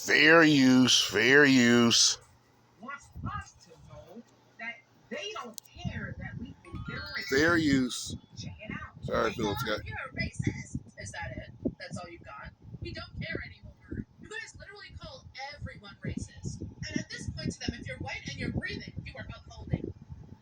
Fair use. Wants us to know that they don't care that we think they're racist. Fair use. Check it out. Sorry, Phil. You're a racist. Is that it? That's all you've got? We don't care anymore. You guys literally call everyone racist. And at this point to them, if you're white and you're breathing, you are upholding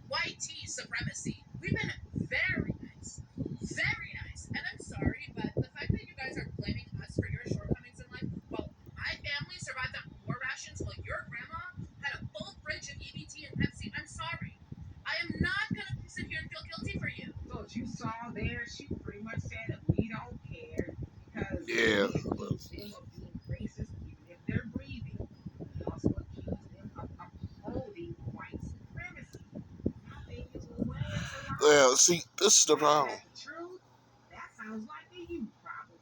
white tea supremacy. We've been very nice. Very nice. And I'm sorry, but the fact that you guys are blaming us for your shortcomings in life, well, my family survived on war rations while your grandma had a full fridge of EBT and Pepsi. I'm sorry. I am not going to sit here and feel guilty for you. So what you saw there, she pretty much said that we don't care because Yeah. we accuse them of being racist even if they're breathing. We also accuse them of upholding white supremacy. My thing is, well, where's the line? Well, see, this is the problem. Is that the truth? That sounds like a you problem.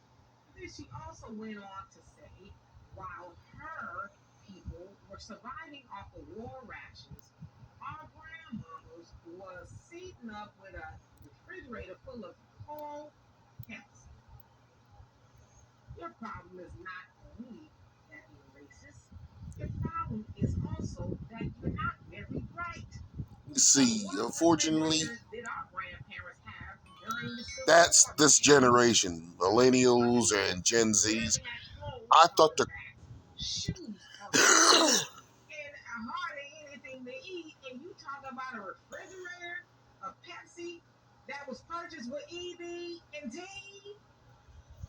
Then she also went on to say, while her people were surviving off of war rations, our grandmothers was sitting up with a refrigerator full of cold Pepsi. Your problem is not only that you're racist, your problem is also that you're not very bright. See, unfortunately, Did our grandparents have during the Civil that's War? this generation, millennials and Gen Zs. I thought the shoes on and hardly anything to eat, and you talk about a refrigerator, a Pepsi that was purchased with EB and T.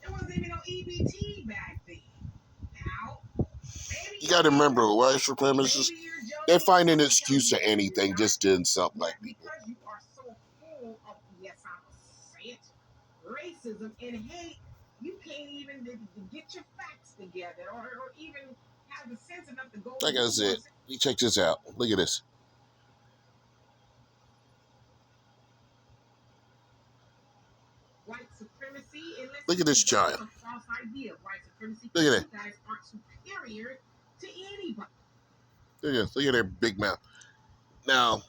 There wasn't even no EBT back then. Now, maybe you got to remember, white supremacists, they find an excuse for anything just to insult black people. Because you are so full of, yes, I'm going to say it, racism and hate, you can't even get your facts together or even have the sense enough to go. Like I said, you check this out. Look at this. White supremacy. Look at this child. A false idea of white supremacy. Look at it. You guys aren't superior to anybody. Look at their big mouth. Now,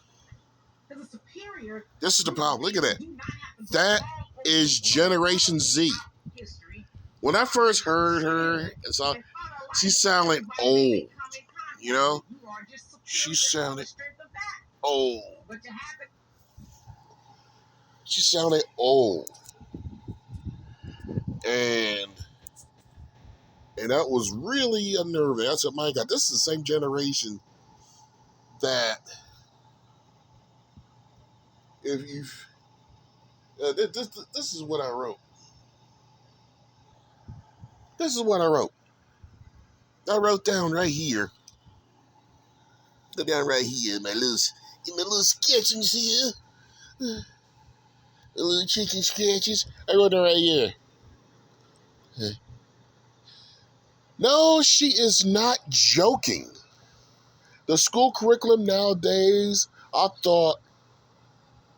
this is the problem. Look at that. That is Generation Z. When I first heard her, she sounded old. You know? She sounded old. She sounded old. And that was really unnerving. I said, my God, this is the same generation that if you've... this is what I wrote. This is what I wrote. I wrote down right here. Go down right here in my little sketches here. The little chicken sketches. I wrote down right here. No, she is not joking. The school curriculum nowadays, I thought,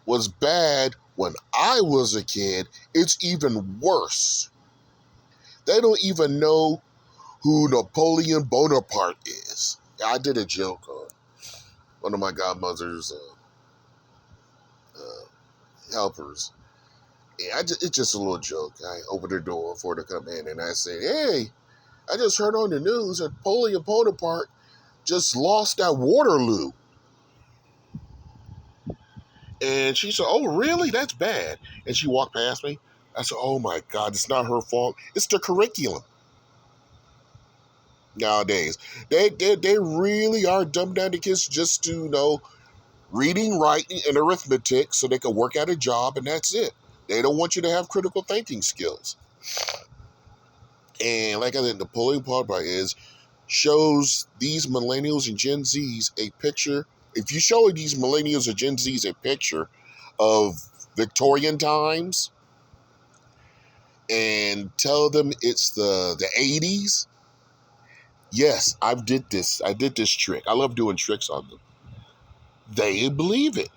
was bad when I was a kid. It's even worse. They don't even know who Napoleon Bonaparte is. I did a joke on one of my godmother's helpers. Yeah, it's just a little joke. I opened her door for her to come in, and I said, hey, I just heard on the news that Napoleon Bonaparte just lost at Waterloo. And she said, oh, really? That's bad. And she walked past me. I said, oh, my God, it's not her fault. It's the curriculum. Nowadays, they really are dumbing down the kids just to know reading, writing, and arithmetic so they can work at a job, and that's it. They don't want you to have critical thinking skills. And like I said, Napoleon Bonaparte shows these millennials and Gen Zs a picture. If you show these millennials or Gen Zs a picture of Victorian times and tell them it's the 80s, yes, I did this trick. I love doing tricks on them. They believe it.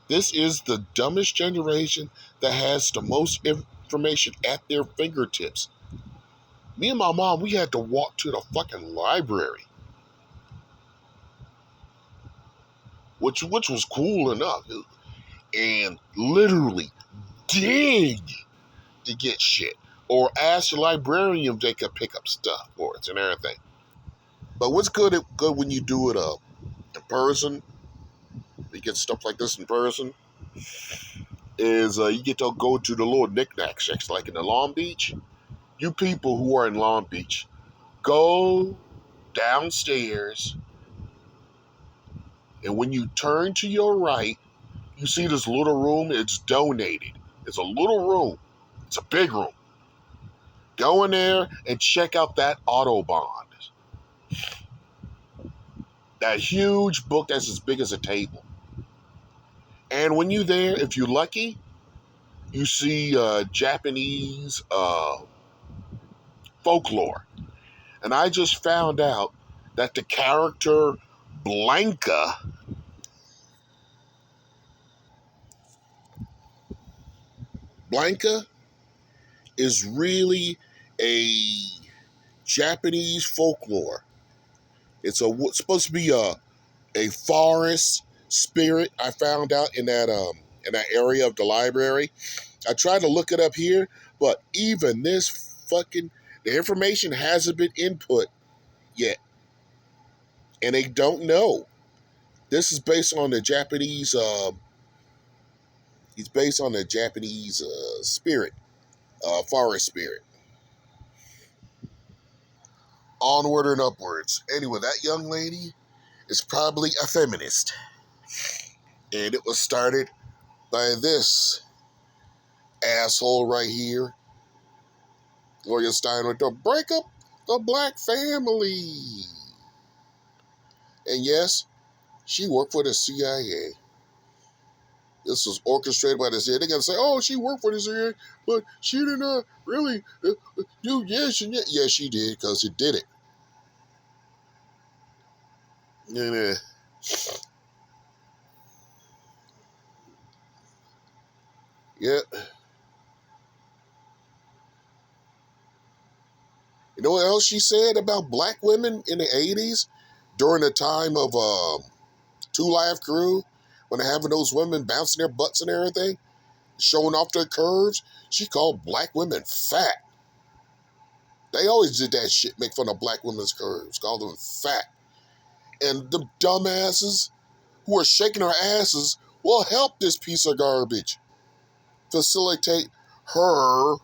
This is the dumbest generation that has the most information at their fingertips. Me and my mom, we had to walk to the fucking library, which was cool enough, and literally dig to get shit. Or ask the librarian if they could pick up stuff for it and everything. But what's good when you do it in person, you get stuff like this in person, is you get to go to the little knickknack section, like in the Long Beach. You people who are in Long Beach, go downstairs, and when you turn to your right, you see this little room. It's donated. It's a little room. It's a big room. Go in there and check out that Autobahn. That huge book that's as big as a table. And when you're there, if you're lucky, you see Japanese folklore. And I just found out that the character Blanca, Blanca is really a Japanese folklore. It's supposed to be a forest spirit. I found out in that area of the library. I tried to look it up here, but even this the information hasn't been input yet, and they don't know. This is based on the Japanese. It's based on the Japanese spirit, forest spirit. Onward and upwards. Anyway, that young lady is probably a feminist, and it was started by this asshole right here, Gloria Steinem, to break up the black family. And yes, she worked for the CIA. This was orchestrated by the CIA. They're going to say, oh, she worked for the CIA, but she did not really do, yes, she did, because she did it. And, yeah. You know what else she said about black women in the 80s during the time of Two Live Crew, when they're having those women bouncing their butts and everything, showing off their curves? She called black women fat. They always did that shit, make fun of black women's curves, call them fat. And the dumbasses who are shaking our asses will help this piece of garbage facilitate her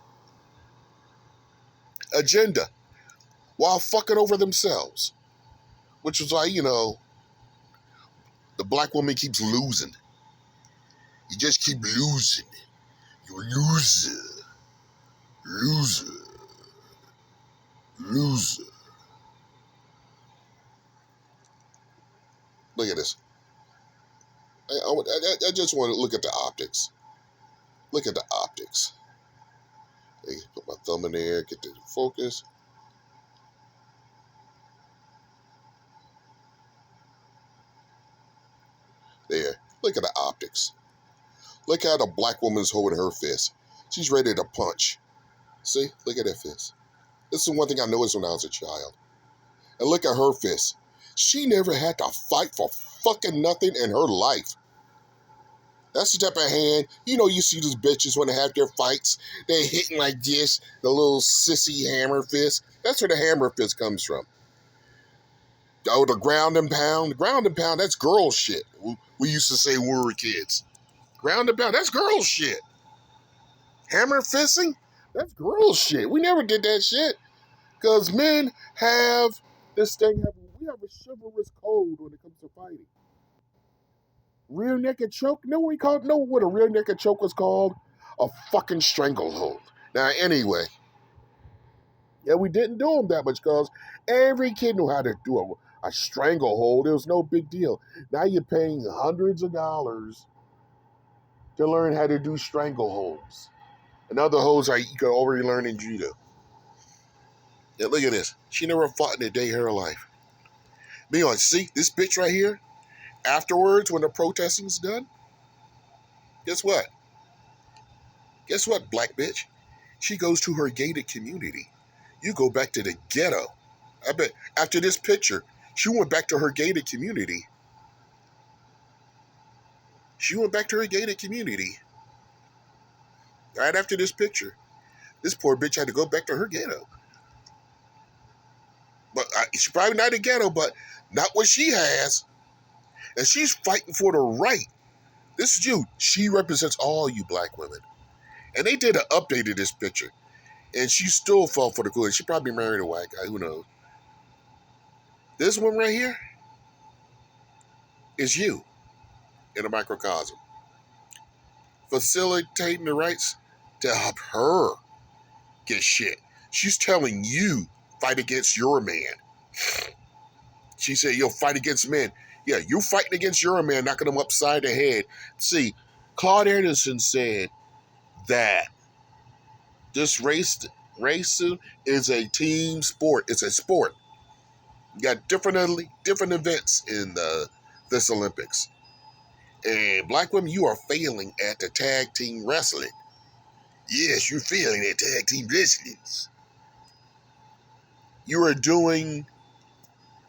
agenda while fucking over themselves. Which is why, the black woman keeps losing. You just keep losing. You loser. Loser. Loser. Look at this. I just want to look at the optics. Look at the optics. Hey, put my thumb in there, get the focus. There. Look at the optics. Look how the black woman's holding her fist. She's ready to punch. See? Look at that fist. This is one thing I noticed when I was a child. And look at her fist. She never had to fight for fucking nothing in her life. That's the type of hand, you see these bitches when they have their fights, they're hitting like this, the little sissy hammer fist. That's where the hammer fist comes from. Oh, the ground and pound. The ground and pound, that's girl shit. We used to say when we were kids. Ground and pound, that's girl shit. Hammer fisting, that's girl shit. We never did that shit. Because men have this thing, we have a chivalrous code when it comes to fighting. Rear naked choke? Know what a rear naked choke was called? A fucking stranglehold. Now, anyway, yeah, we didn't do them that much because every kid knew how to do a stranglehold. It was no big deal. Now you're paying hundreds of dollars to learn how to do strangleholds. And other holds are you can already learn in judo. Yeah, look at this. She never fought in a day of her life. Meanwhile, see this bitch right here? Afterwards, when the protesting's done, guess what? Guess what, black bitch? She goes to her gated community. You go back to the ghetto. I bet after this picture, she went back to her gated community. She went back to her gated community right after this picture. This poor bitch had to go back to her ghetto. But she's probably not a ghetto, but not what she has. And she's fighting for the right. This is you. She represents all you black women. And they did an update of this picture. And she still fell for the good. She probably married a white guy. Who knows? This one right here is you in a microcosm. Facilitating the rights to help her get shit. She's telling you, fight against your man. She said, you'll fight against men. Yeah, you fighting against your man, knocking them upside the head. See, Claude Anderson said that this racing is a team sport. It's a sport. You got different events in this Olympics. And black women, you are failing at the tag team wrestling. Yes, you're failing at tag team wrestling. You are doing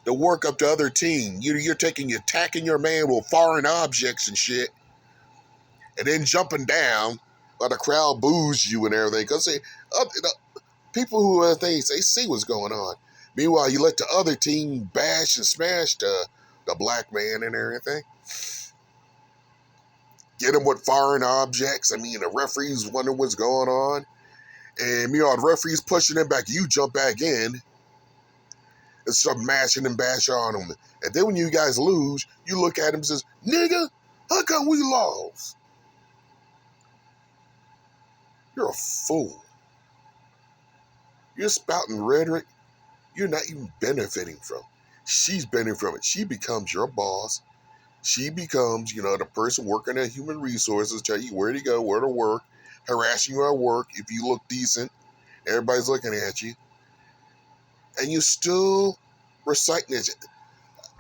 the work of the other team. You're attacking your man with foreign objects and shit, and then jumping down while the crowd boos you and everything. Because people who are things, they see what's going on. Meanwhile, you let the other team bash and smash the black man and everything. Get him with foreign objects. I mean, the referees wonder what's going on. And meanwhile, the referee's pushing him back. You jump back in and start mashing and bash on him. And then when you guys lose, you look at him and says, nigga, how come we lost? You're a fool. You're spouting rhetoric you're not even benefiting from. She's benefiting from it. She becomes your boss. She becomes, the person working at human resources, tell you where to go, where to work, harassing you at work. If you look decent, everybody's looking at you. And you're still reciting it.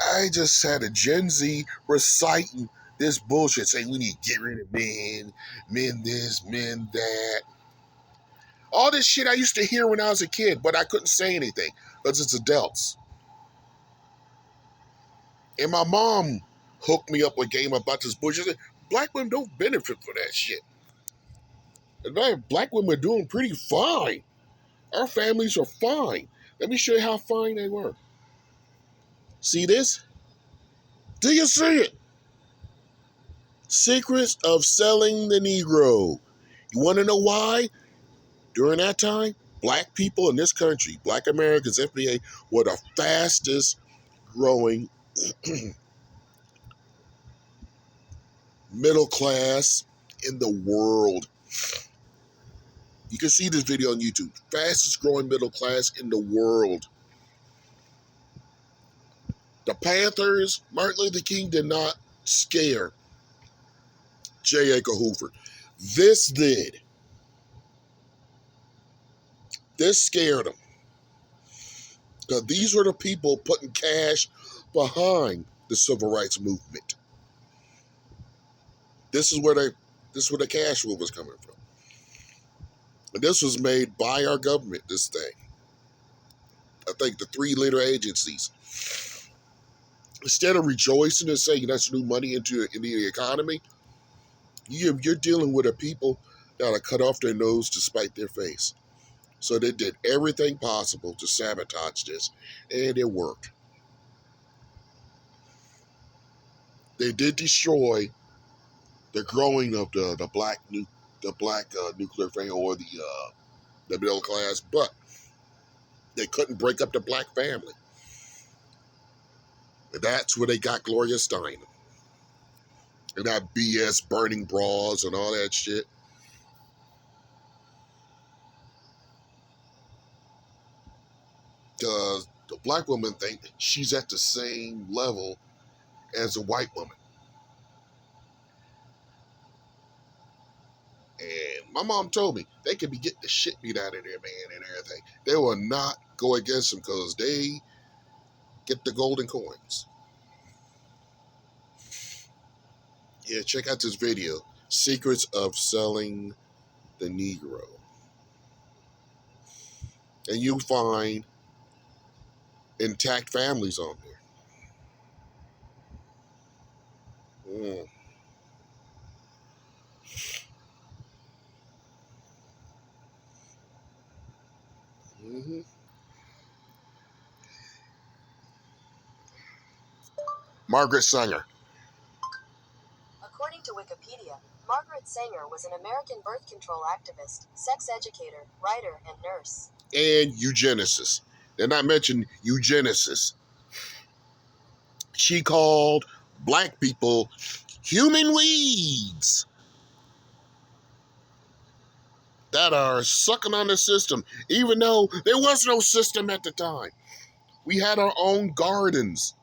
I just had a Gen Z reciting this bullshit, saying we need to get rid of men, men this, men that. All this shit I used to hear when I was a kid, but I couldn't say anything because it's adults. And my mom hooked me up with a game about this bullshit. She said, black women don't benefit from that shit. And black women are doing pretty fine. Our families are fine. Let me show you how fine they were. See this? Do you see it? Secrets of selling the Negro. You want to know why? During that time, black people in this country, black Americans, FBA, were the fastest growing middle class in the world. You can see this video on YouTube. Fastest growing middle class in the world. The Panthers, Martin Luther King did not scare J. Edgar Hoover. This did. This scared them. Because these were the people putting cash behind the civil rights movement. This is where the cash flow was coming from. And this was made by our government, this thing. I think the three leader agencies. Instead of rejoicing and saying that's new money into the economy, you're dealing with a people that are cut off their nose to spite their face. So they did everything possible to sabotage this, and it worked. They did destroy the growing of the black nuclear family or the middle class, but they couldn't break up the black family. And that's where they got Gloria Steinem and that BS burning bras and all that shit. The black woman think she's at the same level as a white woman. And my mom told me they could be getting the shit beat out of their man and everything. They will not go against them because they get the golden coins. Yeah, check out this video. Secrets of Selling the Negro. And you'll find intact families on there. Mm-hmm. Margaret Sanger. According to Wikipedia, Margaret Sanger was an American birth control activist, sex educator, writer, and nurse. And eugenicist. They're not mentioned eugenicist. She called black people human weeds that are sucking on the system, even though there was no system at the time. We had our own gardens.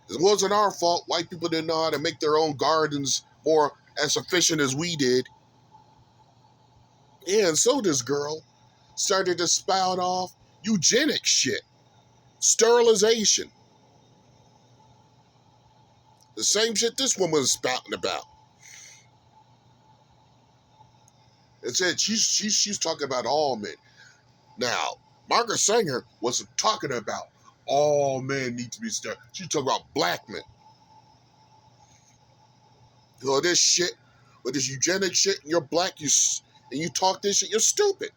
It wasn't our fault. White people didn't know how to make their own gardens more as efficient as we did. Yeah, and so this girl started to spout off eugenic shit, sterilization. The same shit this woman was spouting about. It said she's talking about all men. Now, Margaret Sanger wasn't talking about all men need to be sterile. She's talking about black men. So this shit, with this eugenic shit, and you're black, and you talk this shit, you're stupid.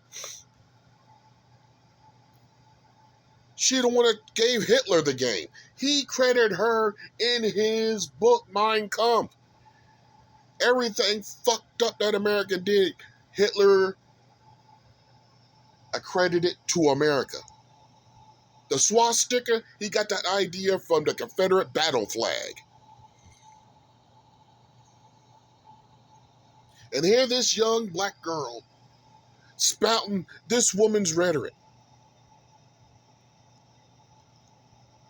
She the one that gave Hitler the game. He credited her in his book, Mein Kampf. Everything fucked up that America did, Hitler accredited to America. The swastika, he got that idea from the Confederate battle flag. And here this young black girl spouting this woman's rhetoric.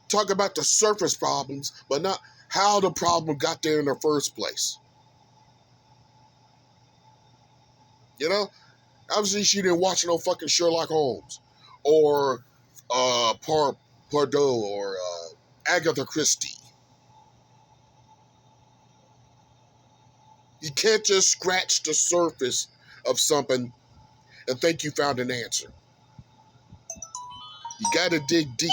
Talk about the surface problems, but not how the problem got there in the first place. You know? Obviously, she didn't watch no fucking Sherlock Holmes or Poirot or Agatha Christie. You can't just scratch the surface of something and think you found an answer. You gotta dig deep.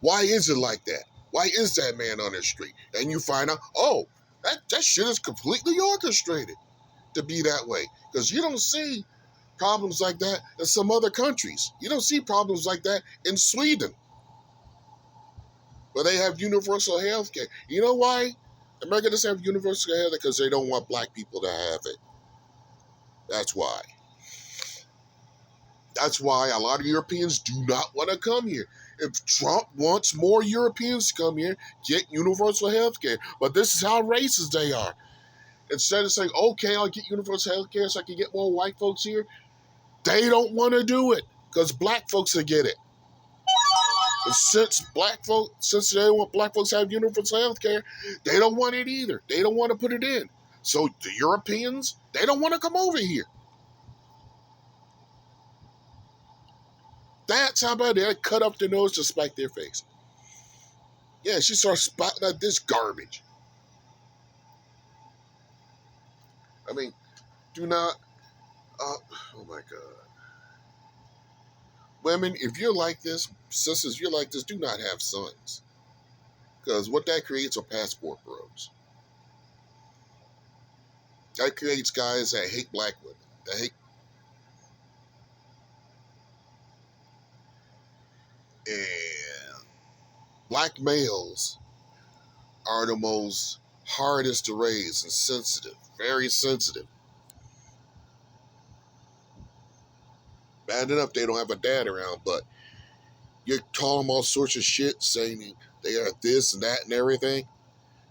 Why is it like that? Why is that man on the street? And you find out, oh, that shit is completely orchestrated to be that way. Because you don't see problems like that in some other countries. You don't see problems like that in Sweden, where they have universal health care. You know why America doesn't have universal health care? Because they don't want black people to have it. That's why. That's why a lot of Europeans do not want to come here. If Trump wants more Europeans to come here, get universal health care. But this is how racist they are. Instead of saying, okay, I'll get universal health care so I can get more white folks here, they don't want to do it because black folks will get it. And since they don't want black folks to have universal health care, they don't want it either. They don't want to put it in. So the Europeans, they don't want to come over here. That's how about they cut up their nose to spite their face. Yeah, she starts spouting out this garbage. I mean, do not, oh my God. Women, if you're like this, sisters, if you're like this, do not have sons. Because what that creates are passport bros. That creates guys that hate black women, that hate. And black males are the most hardest to raise and sensitive, very sensitive. Bad enough they don't have a dad around, but you call them all sorts of shit, saying they are this and that and everything.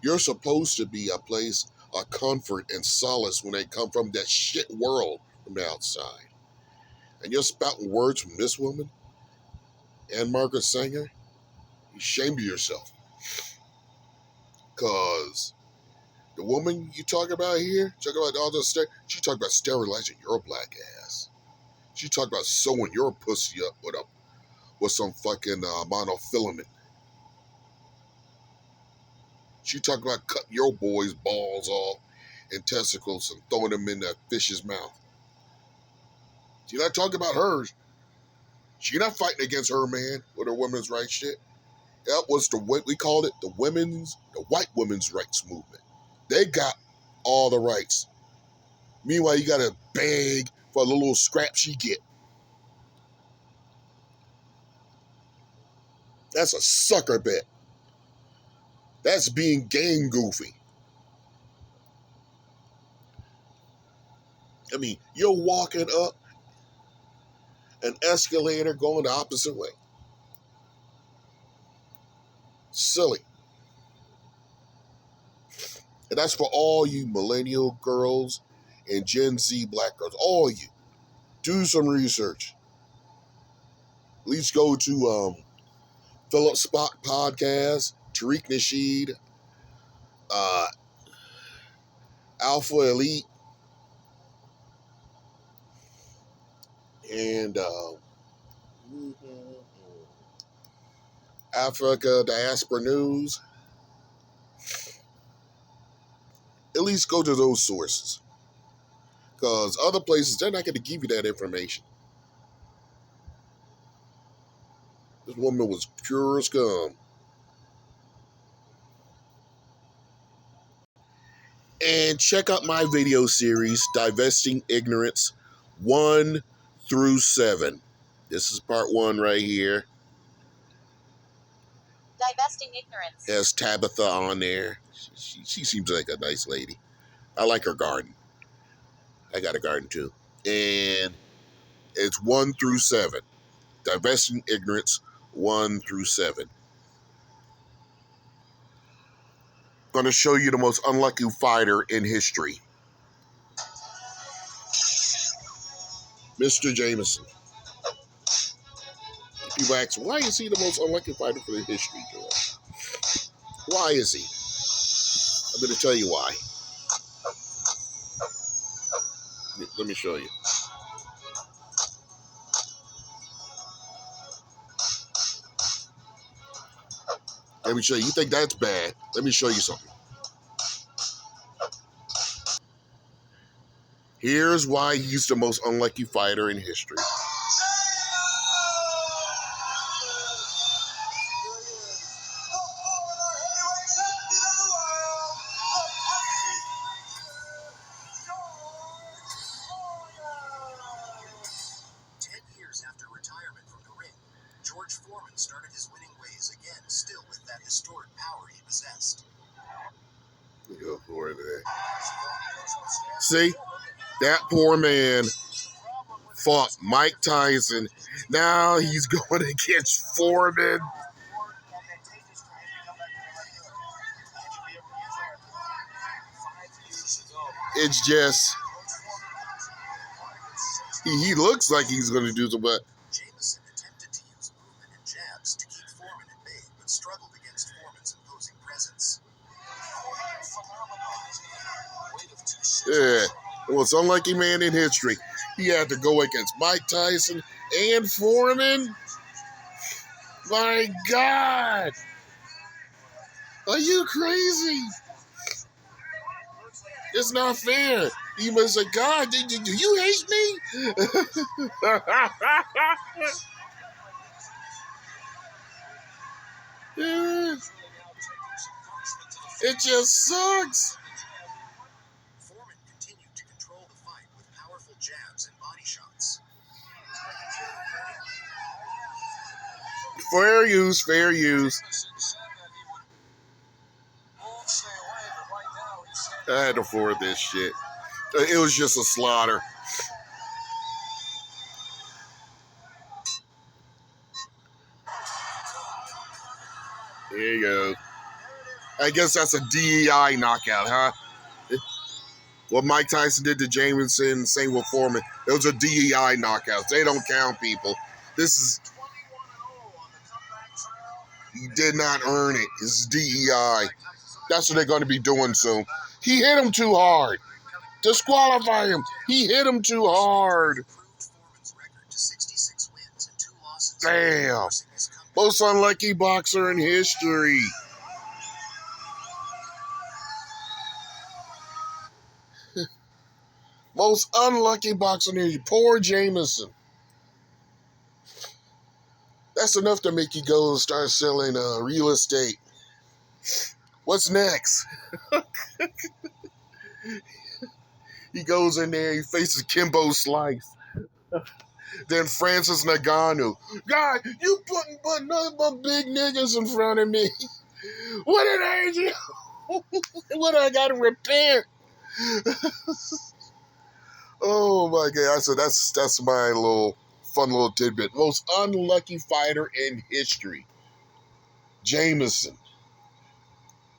You're supposed to be a place of comfort and solace when they come from that shit world from the outside. And you're spouting words from this woman and Margaret Sanger. You shame to yourself. Because the woman you talk about here, talk about all this stuff, she talked about sterilizing your black ass. She talked about sewing your pussy up with some fucking monofilament. She talked about cutting your boy's balls off and testicles and throwing them in that fish's mouth. She's not talking about hers. She's not fighting against her man with her women's rights shit. That was we called it the white women's rights movement. They got all the rights. Meanwhile, you got to beg for the little scraps you get. That's a sucker bet. That's being gang goofy. I mean, you're walking up an escalator going the opposite way. Silly. And that's for all you millennial girls and Gen Z black girls. All you. Do some research. At least go to Philip Spock Podcast, Tariq Nasheed, uh, Alpha Elite, and Africa Diaspora News. At least go to those sources. Because other places, they're not going to give you that information. This woman was pure as scum. And check out my video series, Divesting Ignorance 1 through 7. This is part 1 right here. Divesting Ignorance. Has Tabitha on there. She seems like a nice lady. I like her garden. I got a garden too. And it's 1 through 7. Divesting Ignorance 1 through 7. Going to show you the most unlucky fighter in history. Mr. Jameson. People ask, why is he the most unlucky fighter for the history, George? Why is he? I'm going to tell you why. Let me show you. Let me show you. You think that's bad? Let me show you something. Here's why he's the most unlucky fighter in history. After retirement from the ring, George Foreman started his winning ways again, still with that historic power he possessed. Go for it, man. See, that poor man fought Mike Tyson. Now he's going against Foreman. It's just, he looks like he's going to do something, but Jameson attempted to use movement and jabs to keep Foreman at bay, but struggled against Foreman's imposing presence. yeah, the most unlucky man in history. He had to go against Mike Tyson and Foreman. My God. Are you crazy? It's not fair. You must say, God, do you hate me? Yeah. It just sucks. Foreman continued to control the fight with powerful jabs and body shots. Fair use, fair use. I had to afford this shit. It was just a slaughter. There you go. I guess that's a DEI knockout, huh? What Mike Tyson did to Jameson, same with Foreman. It was a DEI knockout. They don't count, people. This is... He did not earn it. This is DEI. That's what they're going to be doing soon. He hit him too hard. Disqualify him. He hit him too hard. Damn. Most unlucky boxer in history. Most unlucky boxer in history. Poor Jameson. That's enough to make you go and start selling real estate. What's next? He goes in there, he faces Kimbo Slice. Then Francis Ngannou. God, you putting nothing but big niggas in front of me. What did I do? What do I got to repent? Oh my God! So that's my little fun little tidbit. Most unlucky fighter in history, Jameson.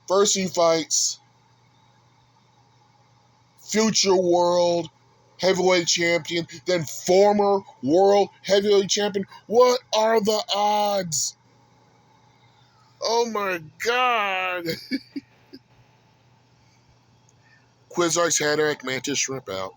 First he fights future world heavyweight champion, then former world heavyweight champion. What are the odds? Oh my God! Quizarch's headache, mantis shrimp out.